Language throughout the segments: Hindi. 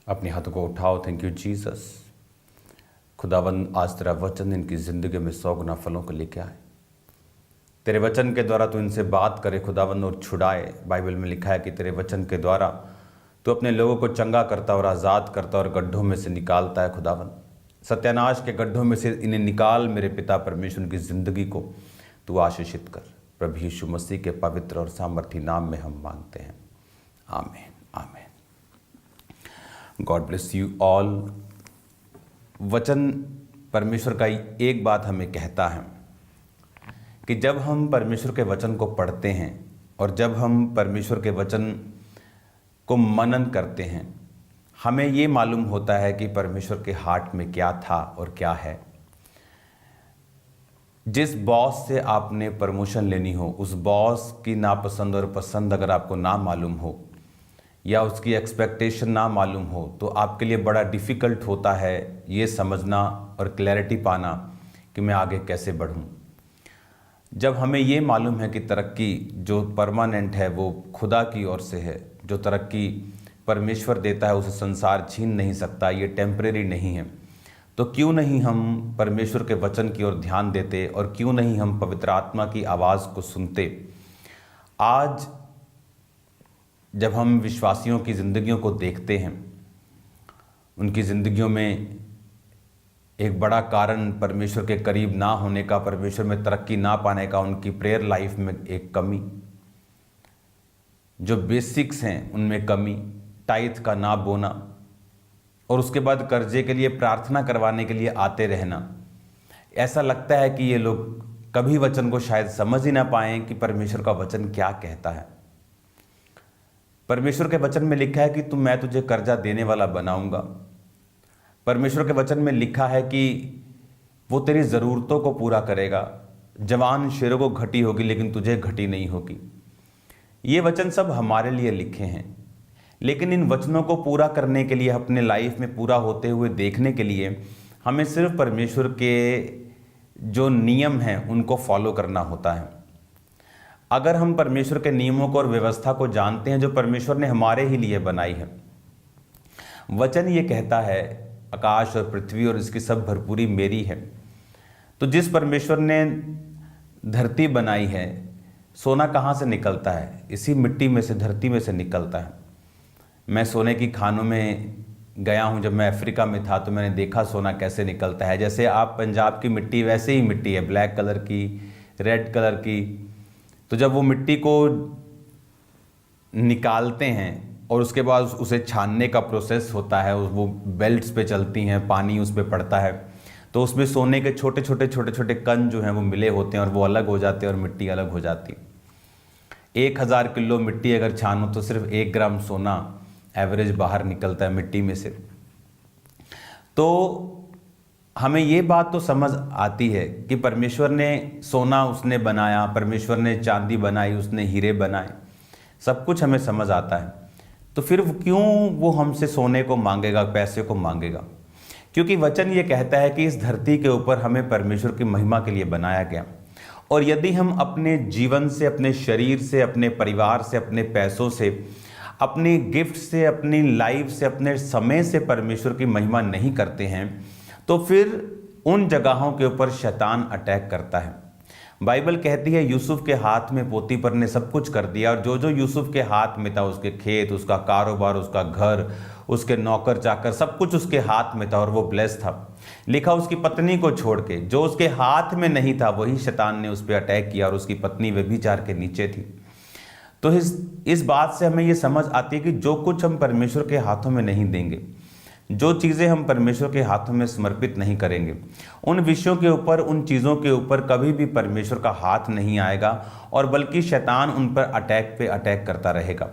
अपने हाथों को उठाओ। Thank you Jesus. खुदावंद आज तेरा वचन इनकी ज़िंदगी में 100 गुना फलों को लेके आए। तेरे वचन के द्वारा तू इनसे बात करे खुदावंद और छुड़ाए। बाइबल में लिखा है कि तेरे वचन के द्वारा तू अपने लोगों को चंगा करता और आज़ाद करता और गड्ढों में से निकालता है। खुदावंद सत्यानाश के गड्ढों में से इन्हें निकाल मेरे पिता परमेश्वर की ज़िंदगी को तू आशीषित कर। प्रभु यीशु मसीह के पवित्र और सामर्थी नाम में हम मांगते हैं, आमीन आमीन। God bless you all. वचन परमेश्वर का एक बात हमें कहता है कि जब हम परमेश्वर के वचन को पढ़ते हैं और जब हम परमेश्वर के वचन को मनन करते हैं, हमें ये मालूम होता है कि परमेश्वर के हार्ट में क्या था और क्या है। जिस बॉस से आपने प्रमोशन लेनी हो, उस बॉस की नापसंद और पसंद अगर आपको ना मालूम हो या उसकी एक्सपेक्टेशन ना मालूम हो, तो आपके लिए बड़ा डिफ़िकल्ट होता है ये समझना और क्लैरिटी पाना कि मैं आगे कैसे बढ़ूं। जब हमें ये मालूम है कि तरक्की जो परमानेंट है वो खुदा की ओर से है, जो तरक्की परमेश्वर देता है उसे संसार छीन नहीं सकता, ये टेम्परेरी नहीं है, तो क्यों नहीं हम परमेश्वर के वचन की ओर ध्यान देते और क्यों नहीं हम पवित्र आत्मा की आवाज़ को सुनते। आज जब हम विश्वासियों की ज़िंदगियों को देखते हैं, उनकी ज़िंदगियों में एक बड़ा कारण परमेश्वर के करीब ना होने का, परमेश्वर में तरक्की ना पाने का, उनकी प्रेयर लाइफ में एक कमी, जो बेसिक्स हैं उनमें कमी, टाइथ का ना बोना और उसके बाद कर्जे के लिए प्रार्थना करवाने के लिए आते रहना। ऐसा लगता है कि ये लोग कभी वचन को शायद समझ ही ना पाएं कि परमेश्वर का वचन क्या कहता है। परमेश्वर के वचन में लिखा है कि मैं तुझे कर्जा देने वाला बनाऊंगा। परमेश्वर के वचन में लिखा है कि वो तेरी ज़रूरतों को पूरा करेगा। जवान शेरों को घटी होगी लेकिन तुझे घटी नहीं होगी। ये वचन सब हमारे लिए लिखे हैं, लेकिन इन वचनों को पूरा करने के लिए, अपने लाइफ में पूरा होते हुए देखने के लिए हमें सिर्फ परमेश्वर के जो नियम हैं उनको फॉलो करना होता है। अगर हम परमेश्वर के नियमों को और व्यवस्था को जानते हैं जो परमेश्वर ने हमारे ही लिए बनाई है, वचन ये कहता है आकाश और पृथ्वी और इसकी सब भरपूरी मेरी है। तो जिस परमेश्वर ने धरती बनाई है, सोना कहाँ से निकलता है? इसी मिट्टी में से, धरती में से निकलता है। मैं सोने की खानों में गया हूँ। जब मैं अफ्रीका में था तो मैंने देखा सोना कैसे निकलता है। जैसे आप पंजाब की मिट्टी वैसे ही मिट्टी है, ब्लैक कलर की, रेड कलर की। तो जब वो मिट्टी को निकालते हैं और उसके बाद उसे छानने का प्रोसेस होता है, वो बेल्ट्स पे चलती हैं, पानी उस पर पड़ता है, तो उसमें सोने के छोटे छोटे कण जो हैं वो मिले होते हैं और वो अलग हो जाते हैं और मिट्टी अलग हो जाती है। 1000 किलो मिट्टी अगर छानो तो सिर्फ 1 ग्राम सोना एवरेज बाहर निकलता है मिट्टी में से। तो हमें ये बात तो समझ आती है कि परमेश्वर ने सोना उसने बनाया, परमेश्वर ने चांदी बनाई, उसने हीरे बनाए, सब कुछ हमें समझ आता है। तो फिर क्यों वो हमसे सोने को मांगेगा, पैसे को मांगेगा? क्योंकि वचन ये कहता है कि इस धरती के ऊपर हमें परमेश्वर की महिमा के लिए बनाया गया, और यदि हम अपने जीवन से, अपने शरीर से, अपने परिवार से, अपने पैसों से, अपनी गिफ्ट से, अपनी लाइफ से, अपने समय से परमेश्वर की महिमा नहीं करते हैं, तो फिर उन जगहों के ऊपर शैतान अटैक करता है। बाइबल कहती है यूसुफ के हाथ में पोतीफर ने सब कुछ कर दिया, और जो जो यूसुफ के हाथ में था, उसके खेत, उसका कारोबार, उसका घर, उसके नौकर चाकर, सब कुछ उसके हाथ में था और वो ब्लेस था। लिखा उसकी पत्नी को छोड़ के, जो उसके हाथ में नहीं था वही शैतान ने उस पर अटैक किया और उसकी पत्नी व्यभिचार के नीचे थी। तो इस बात से हमें ये समझ आती है कि जो कुछ हम परमेश्वर के हाथों में नहीं देंगे, जो चीज़ें हम परमेश्वर के हाथों में समर्पित नहीं करेंगे, उन विषयों के ऊपर, उन चीज़ों के ऊपर कभी भी परमेश्वर का हाथ नहीं आएगा, और बल्कि शैतान उन पर अटैक पे अटैक करता रहेगा।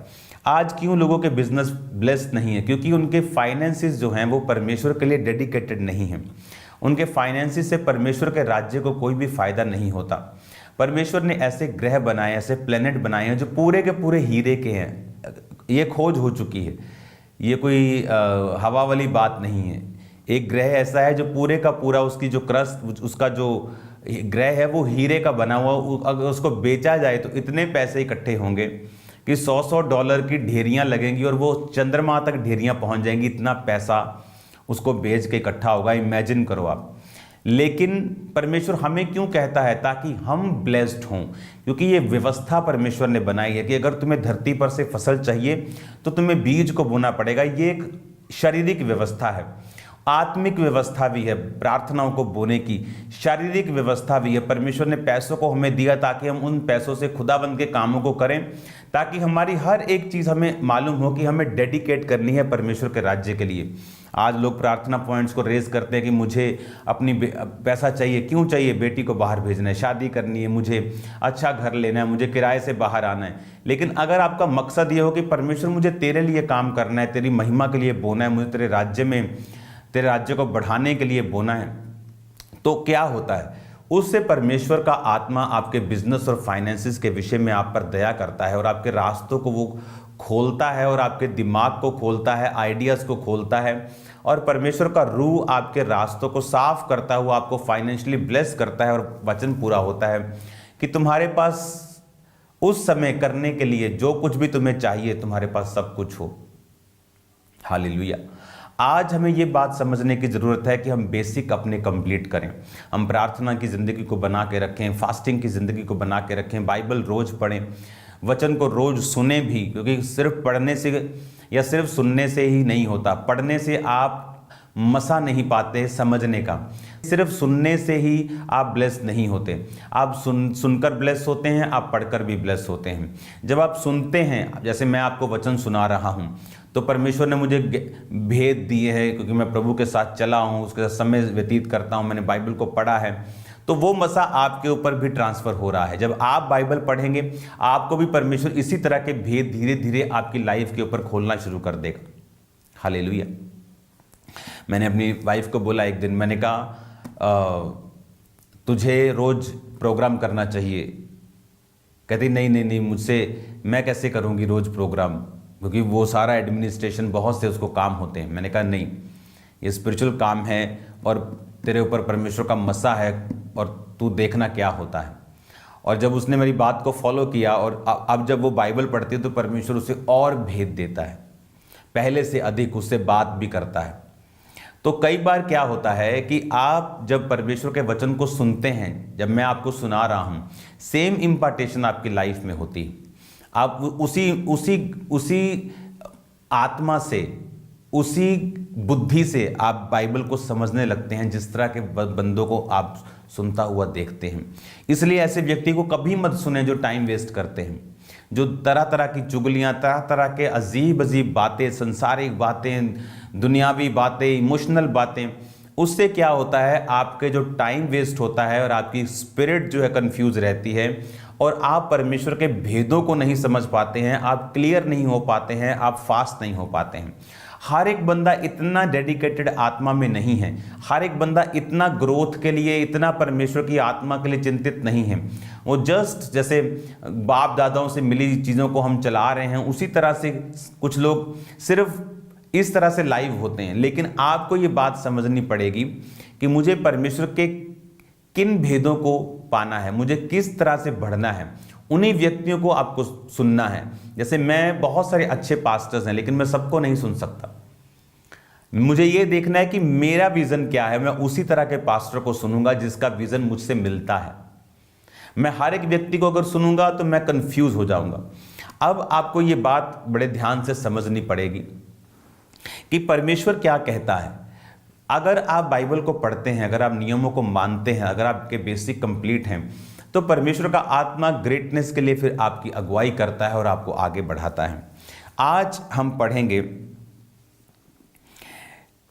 आज क्यों लोगों के बिजनेस ब्लेस्ड नहीं है? क्योंकि उनके फाइनेंसिस जो हैं वो परमेश्वर के लिए डेडिकेटेड नहीं हैं। उनके फाइनेंसिस से परमेश्वर के राज्य को कोई भी फायदा नहीं होता। परमेश्वर ने ऐसे ग्रह बनाए, ऐसे प्लेनेट बनाए हैं जो पूरे के पूरे हीरे के हैं। ये खोज हो चुकी है, ये कोई हवा वाली बात नहीं है। एक ग्रह ऐसा है जो पूरे का पूरा, उसकी जो क्रस्ट, उसका जो ग्रह है वो हीरे का बना हुआ। अगर उसको बेचा जाए तो इतने पैसे इकट्ठे होंगे कि 100-100 डॉलर की ढेरियां लगेंगी और वो चंद्रमा तक ढेरियां पहुंच जाएंगी, इतना पैसा उसको बेच के इकट्ठा होगा। इमेजिन करो आप। लेकिन परमेश्वर हमें क्यों कहता है? ताकि हम ब्लेस्ड हों, क्योंकि ये व्यवस्था परमेश्वर ने बनाई है कि अगर तुम्हें धरती पर से फसल चाहिए तो तुम्हें बीज को बोना पड़ेगा। ये एक शारीरिक व्यवस्था है, आत्मिक व्यवस्था भी है, प्रार्थनाओं को बोने की शारीरिक व्यवस्था भी है। परमेश्वर ने पैसों को हमें दिया ताकि हम उन पैसों से खुदाबंद के कामों को करें, ताकि हमारी हर एक चीज़ हमें मालूम हो कि हमें डेडिकेट करनी है परमेश्वर के राज्य के लिए। आज लोग प्रार्थना पॉइंट्स को रेज करते हैं कि मुझे अपनी पैसा चाहिए। क्यों चाहिए? बेटी को बाहर भेजना है, शादी करनी है, मुझे अच्छा घर लेना है, मुझे किराए से बाहर आना है। लेकिन अगर आपका मकसद ये हो कि परमेश्वर मुझे तेरे लिए काम करना है, तेरी महिमा के लिए बोना है, मुझे तेरे राज्य में, तेरे राज्य को बढ़ाने के लिए बोना है, तो क्या होता है? उससे परमेश्वर का आत्मा आपके बिजनेस और फाइनेंसिस के विषय में आप पर दया करता है और आपके रास्तों को वो खोलता है और आपके दिमाग को खोलता है, आइडियाज़ को खोलता है। और परमेश्वर का रूह आपके रास्तों को साफ करता हुआ आपको फाइनेंशियली ब्लेस करता है और वचन पूरा होता है कि तुम्हारे पास उस समय करने के लिए जो कुछ भी तुम्हें चाहिए, तुम्हारे पास सब कुछ हो। हालेलुया। आज हमें ये बात समझने की ज़रूरत है कि हम बेसिक अपने कंप्लीट करें। हम प्रार्थना की ज़िंदगी को बना के रखें, फास्टिंग की ज़िंदगी को बना के रखें, बाइबल रोज़ पढ़ें, वचन को रोज़ सुने भी, क्योंकि सिर्फ पढ़ने से या सिर्फ सुनने से ही नहीं होता। पढ़ने से आप मसा नहीं पाते समझने का, सिर्फ सुनने से ही आप ब्लेस नहीं होते। आप सुनकर ब्लेस होते हैं, आप पढ़कर भी ब्लेस होते हैं। जब आप सुनते हैं, जैसे मैं आपको वचन सुना रहा हूँ, तो परमेश्वर ने मुझे भेद दिए हैं, क्योंकि मैं प्रभु के साथ चला हूँ, उसके साथ समय व्यतीत करता हूँ, मैंने बाइबल को पढ़ा है, तो वो मसा आपके ऊपर भी ट्रांसफ़र हो रहा है। जब आप बाइबल पढ़ेंगे, आपको भी परमेश्वर इसी तरह के भेद धीरे धीरे आपकी लाइफ के ऊपर खोलना शुरू कर देगा। हालेलुया। मैंने अपनी वाइफ को बोला एक दिन, मैंने कहा तुझे रोज़ प्रोग्राम करना चाहिए। कहती नहीं नहीं नहीं, मुझसे मैं कैसे करूँगी रोज़ प्रोग्राम, क्योंकि वो सारा एडमिनिस्ट्रेशन, बहुत से उसको काम होते हैं। मैंने कहा नहीं, ये स्पिरिचुअल काम है और तेरे ऊपर परमेश्वर का मसा है और तू देखना क्या होता है। और जब उसने मेरी बात को फॉलो किया और अब जब वो बाइबल पढ़ती है तो परमेश्वर उसे और भेद देता है, पहले से अधिक उससे बात भी करता है। तो कई बार क्या होता है कि आप जब परमेश्वर के वचन को सुनते हैं, जब मैं आपको सुना रहा हूँ, सेम इम्पार्टेशन आपकी लाइफ में होती है। आप उसी आत्मा से, उसी बुद्धि से आप बाइबल को समझने लगते हैं, जिस तरह के बंदों को आप सुनता हुआ देखते हैं। इसलिए ऐसे व्यक्ति को कभी मत सुने जो टाइम वेस्ट करते हैं, जो तरह तरह की चुगलियाँ, तरह तरह के अजीब अजीब बातें, संसारिक बातें, दुनियावी बातें, इमोशनल बातें। उससे क्या होता है, आपके जो टाइम वेस्ट होता है और आपकी स्पिरिट जो है कंफ्यूज रहती है और आप परमेश्वर के भेदों को नहीं समझ पाते हैं, आप क्लियर नहीं हो पाते हैं, आप फास्ट नहीं हो पाते हैं। हर एक बंदा इतना डेडिकेटेड आत्मा में नहीं है, हर एक बंदा इतना ग्रोथ के लिए, इतना परमेश्वर की आत्मा के लिए चिंतित नहीं है। वो जस्ट जैसे बाप दादाओं से मिली चीज़ों को हम चला रहे हैं, उसी तरह से कुछ लोग सिर्फ इस तरह से लाइव होते हैं। लेकिन आपको ये बात समझनी पड़ेगी कि मुझे परमेश्वर के किन भेदों को पाना है, मुझे किस तरह से बढ़ना है, उन्हीं व्यक्तियों को आपको सुनना है। जैसे मैं, बहुत सारे अच्छे पास्टर्स हैं, लेकिन मैं सबको नहीं सुन सकता। मुझे ये देखना है कि मेरा विज़न क्या है, मैं उसी तरह के पास्टर को सुनूंगा जिसका विज़न मुझसे मिलता है। मैं हर एक व्यक्ति को अगर सुनूंगा तो मैं कंफ्यूज हो जाऊंगा। अब आपको ये बात बड़े ध्यान से समझनी पड़ेगी कि परमेश्वर क्या कहता है। अगर आप बाइबल को पढ़ते हैं, अगर आप नियमों को मानते हैं, अगर आपके बेसिक कंप्लीट हैं, तो परमेश्वर का आत्मा ग्रेटनेस के लिए फिर आपकी अगुवाई करता है और आपको आगे बढ़ाता है। आज हम पढ़ेंगे,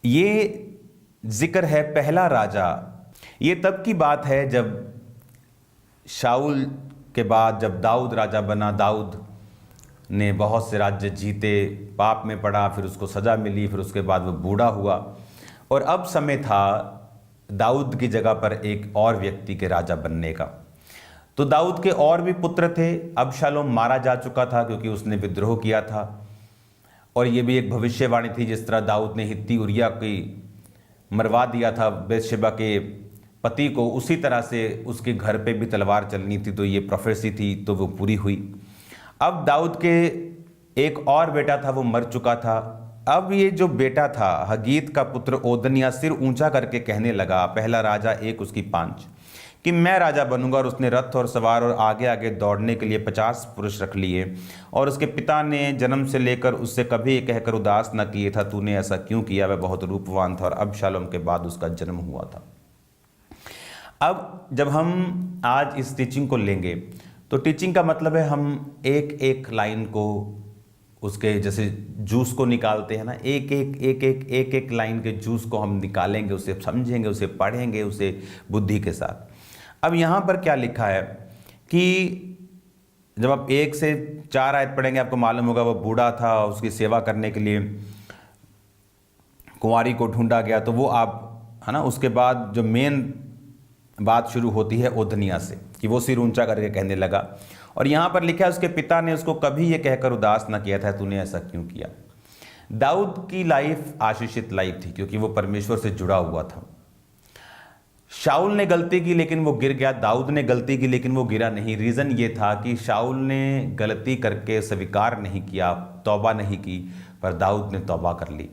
ये जिक्र है पहला राजा। ये तब की बात है जब शाऊल के बाद जब दाऊद राजा बना। दाऊद ने बहुत से राज्य जीते, पाप में पड़ा, फिर उसको सज़ा मिली, फिर उसके बाद वो बूढ़ा हुआ और अब समय था दाऊद की जगह पर एक और व्यक्ति के राजा बनने का। तो दाऊद के और भी पुत्र थे। अबशालोम मारा जा चुका था क्योंकि उसने विद्रोह किया था, और ये भी एक भविष्यवाणी थी, जिस तरह दाऊद ने हित्ती उरिया की मरवा दिया था बेतशेबा के पति को, उसी तरह से उसके घर पे भी तलवार चलनी थी। तो ये प्रोफेसी थी, तो वो पूरी हुई। अब दाऊद के एक और बेटा था, वो मर चुका था। अब ये जो बेटा था हगीत का पुत्र ओदनिया सिर ऊंचा करके कहने लगा, पहला राजा 1:5, कि मैं राजा बनूंगा। और उसने रथ और सवार और आगे आगे दौड़ने के लिए 50 पुरुष रख लिए। और उसके पिता ने जन्म से लेकर उससे कभी ये कहकर उदास न किए था, तूने ऐसा क्यों किया? वह बहुत रूपवान था और अबशालोम के बाद उसका जन्म हुआ था। अब जब हम आज इस टीचिंग को लेंगे तो टीचिंग का मतलब है हम एक एक लाइन को, उसके जैसे जूस को निकालते हैं ना, एक एक लाइन के जूस को हम निकालेंगे, उसे समझेंगे, उसे पढ़ेंगे, उसे बुद्धि के साथ। अब यहाँ पर क्या लिखा है कि जब आप 1 से 4 आयत पढ़ेंगे आपको मालूम होगा वो बूढ़ा था, उसकी सेवा करने के लिए कुंवारी को ढूंढा गया। तो वो आप है ना, उसके बाद जो मेन बात शुरू होती है ओदनिया से कि वो सिर ऊंचा करके कहने लगा। और यहाँ पर लिखा है उसके पिता ने उसको कभी ये कहकर उदास न किया था, तूने ऐसा क्यों किया? दाऊद की लाइफ आशीषित लाइफ थी क्योंकि वो परमेश्वर से जुड़ा हुआ था। शाऊल ने गलती की लेकिन वो गिर गया, दाऊद ने गलती की लेकिन वो गिरा नहीं। रीज़न ये था कि शाऊल ने गलती करके स्वीकार नहीं किया, तौबा नहीं की, पर दाऊद ने तौबा कर ली।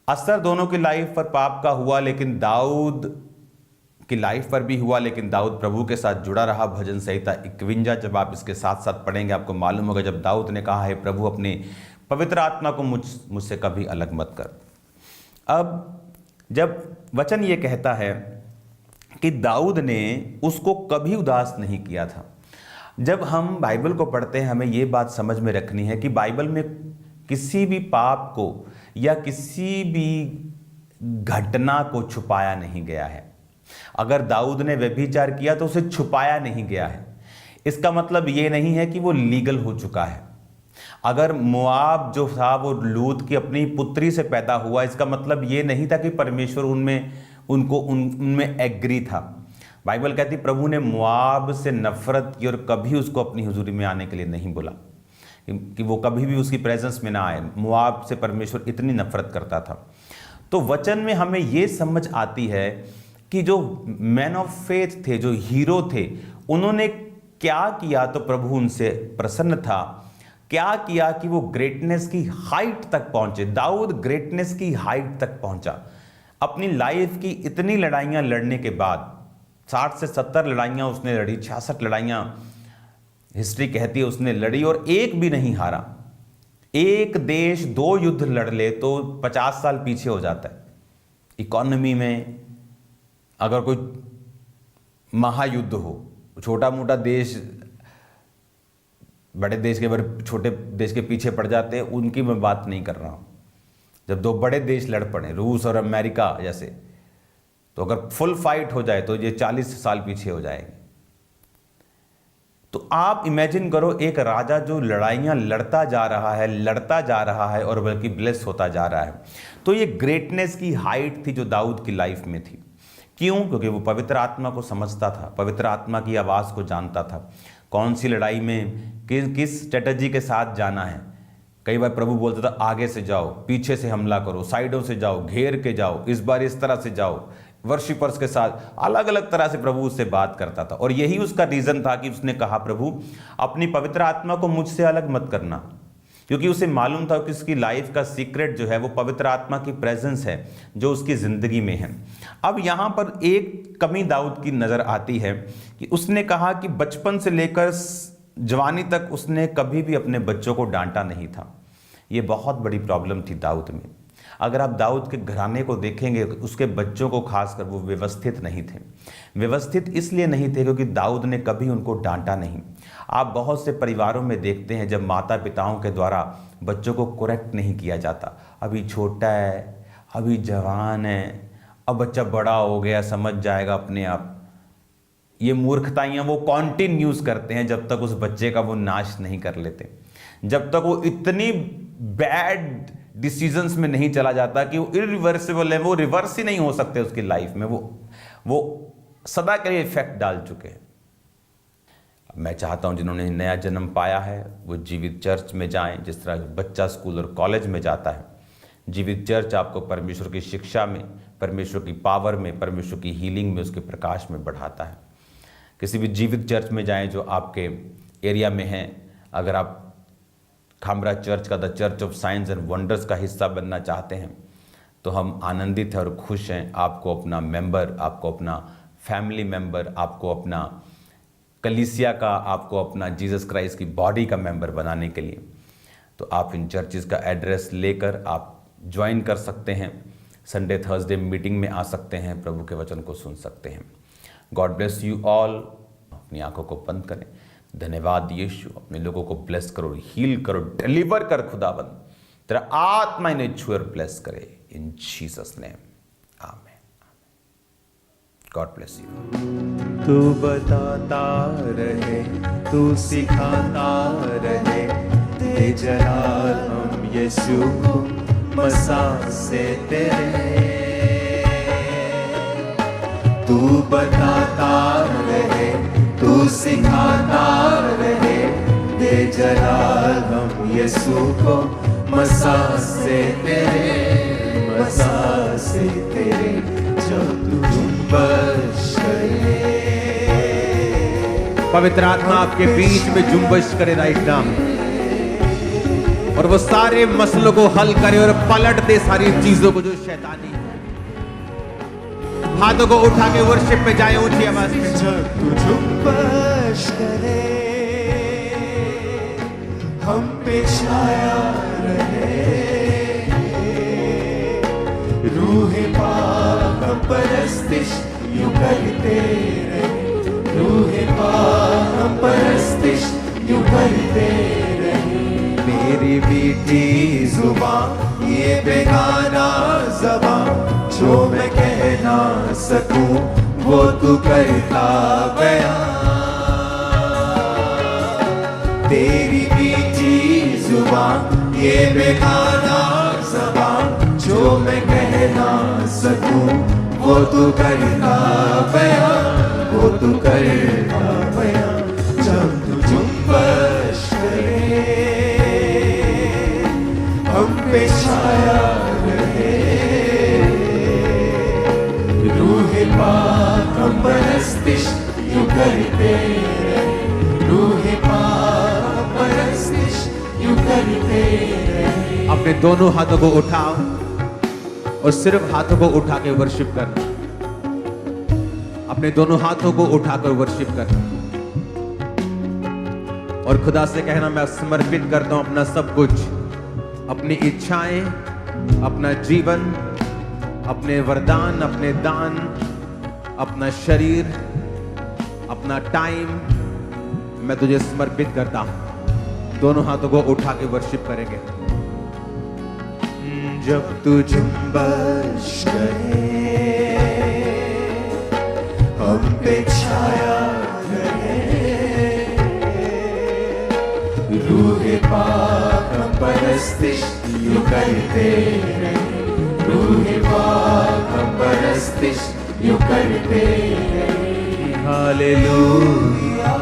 असर दोनों की लाइफ पर पाप का हुआ, लेकिन दाऊद की लाइफ पर भी हुआ, लेकिन दाऊद प्रभु के साथ जुड़ा रहा। भजन संहिता 51 जब आप इसके साथ साथ पढ़ेंगे आपको मालूम होगा जब दाऊद ने कहा है प्रभु अपने पवित्र आत्मा को मुझसे कभी अलग मत कर। अब जब वचन ये कहता है कि दाऊद ने उसको कभी उदास नहीं किया था, जब हम बाइबल को पढ़ते हैं हमें ये बात समझ में रखनी है कि बाइबल में किसी भी पाप को या किसी भी घटना को छुपाया नहीं गया है। अगर दाऊद ने व्यभिचार किया तो उसे छुपाया नहीं गया है। इसका मतलब ये नहीं है कि वो लीगल हो चुका है। अगर मोआब जो था वो लूत की अपनी पुत्री से पैदा हुआ, इसका मतलब ये नहीं था कि परमेश्वर उनमें एग्री था। बाइबल कहती प्रभु ने मोआब से नफरत की और कभी उसको अपनी हुजूरी में आने के लिए नहीं बोला कि वो कभी भी उसकी प्रेजेंस में ना आए। मोआब से परमेश्वर इतनी नफरत करता था। तो वचन में हमें ये समझ आती है कि जो मैन ऑफ फेथ थे, जो हीरो थे, उन्होंने क्या किया तो प्रभु उनसे प्रसन्न था। क्या किया कि वो ग्रेटनेस की हाइट तक पहुंचे। दाऊद ग्रेटनेस की हाइट तक पहुंचा। अपनी लाइफ की इतनी लड़ाइयां लड़ने के बाद 60 से 70 लड़ाइयां उसने लड़ी, 66 लड़ाइयां हिस्ट्री कहती है उसने लड़ी और एक भी नहीं हारा। एक देश 2 युद्ध लड़ ले तो 50 साल पीछे हो जाता है। इकोनॉमी में अगर कोई महायुद्ध हो, छोटा मोटा देश बड़े देश के छोटे देश के पीछे पड़ जाते हैं, उनकी मैं बात नहीं कर रहा हूं। जब 2 बड़े देश लड़ पड़े, रूस और अमेरिका जैसे, तो अगर फुल फाइट हो जाए तो ये 40 साल पीछे हो जाएंगे। तो आप इमेजिन करो एक राजा जो लड़ाइयां लड़ता जा रहा है और बल्कि ब्लेस होता जा रहा है। तो ये ग्रेटनेस की हाइट थी जो दाऊद की लाइफ में थी। क्यों? क्योंकि वो पवित्र आत्मा को समझता था, पवित्र आत्मा की आवाज़ को जानता था, कौन सी लड़ाई में किस स्ट्रेटजी के साथ जाना है। कई बार प्रभु बोलता था आगे से जाओ, पीछे से हमला करो, साइडों से जाओ, घेर के जाओ, इस बार इस तरह से जाओ। वर्शिपर्स के साथ अलग अलग तरह से प्रभु उससे बात करता था। और यही उसका रीज़न था कि उसने कहा प्रभु अपनी पवित्र आत्मा को मुझसे अलग मत करना, क्योंकि उसे मालूम था कि उसकी लाइफ का सीक्रेट जो है वो पवित्र आत्मा की प्रेजेंस है जो उसकी ज़िंदगी में है। अब यहाँ पर एक कमी दाऊद की नज़र आती है कि उसने कहा कि बचपन से लेकर जवानी तक उसने कभी भी अपने बच्चों को डांटा नहीं था। ये बहुत बड़ी प्रॉब्लम थी दाऊद में। अगर आप दाऊद के घराने को देखेंगे, उसके बच्चों को खासकर, वो व्यवस्थित नहीं थे। व्यवस्थित इसलिए नहीं थे क्योंकि दाऊद ने कभी उनको डांटा नहीं। आप बहुत से परिवारों में देखते हैं जब माता पिताओं के द्वारा बच्चों को करेक्ट नहीं किया जाता। अभी छोटा है, अभी जवान है, अब बच्चा बड़ा हो गया, समझ जाएगा अपने आप। ये मूर्खताइयाँ वो कॉन्टिन्यूज करते हैं जब तक उस बच्चे का वो नाश नहीं कर लेते, जब तक वो इतनी बैड डिसीजंस में नहीं चला जाता कि वो इरिवर्सिबल है, वो रिवर्स ही नहीं हो सकते उसकी लाइफ में, वो सदा के लिए इफेक्ट डाल चुके हैं। मैं चाहता हूं जिन्होंने नया जन्म पाया है वो जीवित चर्च में जाएं। जिस तरह बच्चा स्कूल और कॉलेज में जाता है, जीवित चर्च आपको परमेश्वर की शिक्षा में, परमेश्वर की पावर में, परमेश्वर की हीलिंग में, उसके प्रकाश में बढ़ाता है। किसी भी जीवित चर्च में जाएं जो आपके एरिया में है। अगर आप खामरा चर्च का the church of science and wonders का हिस्सा बनना चाहते हैं तो हम आनंदित हैं और खुश हैं आपको अपना मेंबर, आपको अपना फैमिली मेंबर, आपको अपना कलीसिया का, आपको अपना जीसस क्राइस्ट की बॉडी का मेंबर बनाने के लिए। तो आप इन चर्चेस का एड्रेस लेकर आप ज्वाइन कर सकते हैं, संडे थर्सडे मीटिंग में आ सकते हैं, प्रभु के वचन को सुन सकते हैं। God bless you all. अपनी आंखों को बंद करें। धन्यवाद यीशु, अपने लोगों को ब्लेस करो, हील करो, डिलीवर कर खुदाबंद, तेरा आत्मा इन्हें छुए और ब्लेस करे इन जीसस नेम, आमीन। God bless you. तू बताता रहे, तू सिखाता रहे, दे जलाल हम यीशु को मसा से तेरे। तू बताता रहे, तू सिखाता रहे, दे जलाल हम यीशु को मसा से तेरे, मसा से तेरे। जब तू जुम्बश करे, पवित्र आत्मा आपके बीच में जुम्बश करे राइट नाम, और वो सारे मसलों को हल करे और पलट दे सारी चीजों को जो शैतानी। हाथों को उठा के वर्शिप में जाए ऊंची आवाज में। जब तू जुम्बश करे, हम पे छाया रहे, रूह पाक हम परस्तिश यूं करते रहे, रूह पाक हम परस्तिश यूं करते रहे। मेरी मीठी जुबान ये बेगाना ज़बान, जो मैं कह ना सकूं वो तू करता बयां। तेरी मीठी जुबान ये बेगाना ज़बान, जो मैं कह ना सकूं वो तू करता बयां, वो तू करता बयां। जब तू जुम्बश करे, हम पे छाया रहे, रूह पाक हम परस्तिश यूं करते रहे, रूह पाक हम परस्तिश यूं करते रहे। अपने दोनों हाथों को उठाओ और सिर्फ हाथों को उठा के वर्शिप करना। अपने दोनों हाथों को उठाकर वर्शिप करना और खुदा से कहना, मैं समर्पित करता हूं अपना सब कुछ, अपनी इच्छाएं, अपना जीवन, अपने वरदान, अपने दान, अपना शरीर, अपना टाइम, मैं तुझे समर्पित करता हूं। दोनों हाथों को उठा के वर्शिप करेंगे। जब तू जुम्बश करे, हम पे छाया रहे, रूह पाक हम परस्तिश यूं करते रहे, रूह पाक हम परस्तिश यूं करते रहे। Hallelujah,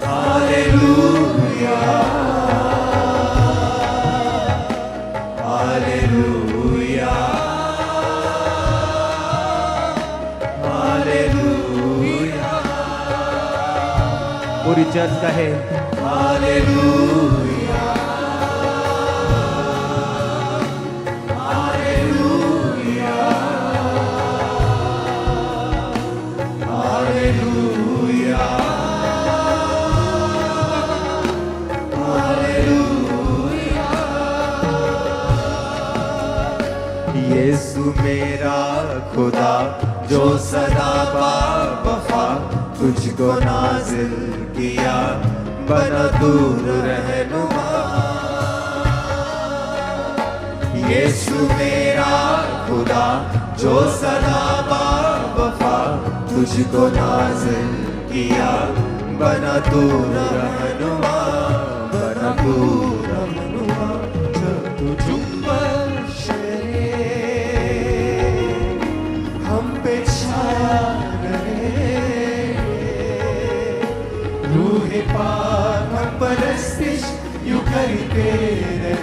hallelujah, hallelujah, hallelujah. पूरी चर्च कहे हालेलुया, हालेलुया, हालेलुया, हालेलुया। यीशु मेरा खुदा जो सदा बावफा, तुझको नाजिल किया बना दूर रहनुमा। यीशु मेरा खुदा जो सदा बावफा, तुझको नाजिल किया बना दूर रहनुमा, बना दूर रहनुमा। जब तू जुम्बश करे, हम पे छाया रहे, रूह पाक हम परस्तिश यूं करते रहे,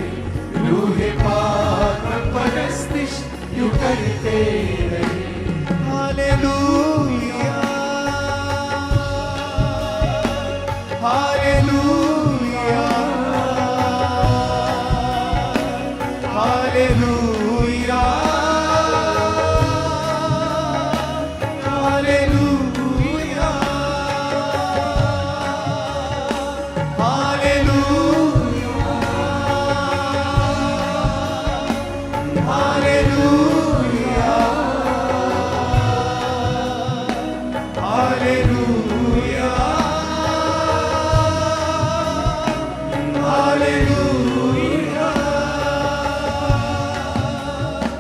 रूह पाक हम परस्तिश यूं करते रहे। Hallelujah, hallelujah hallelujah hallelujah hallelujah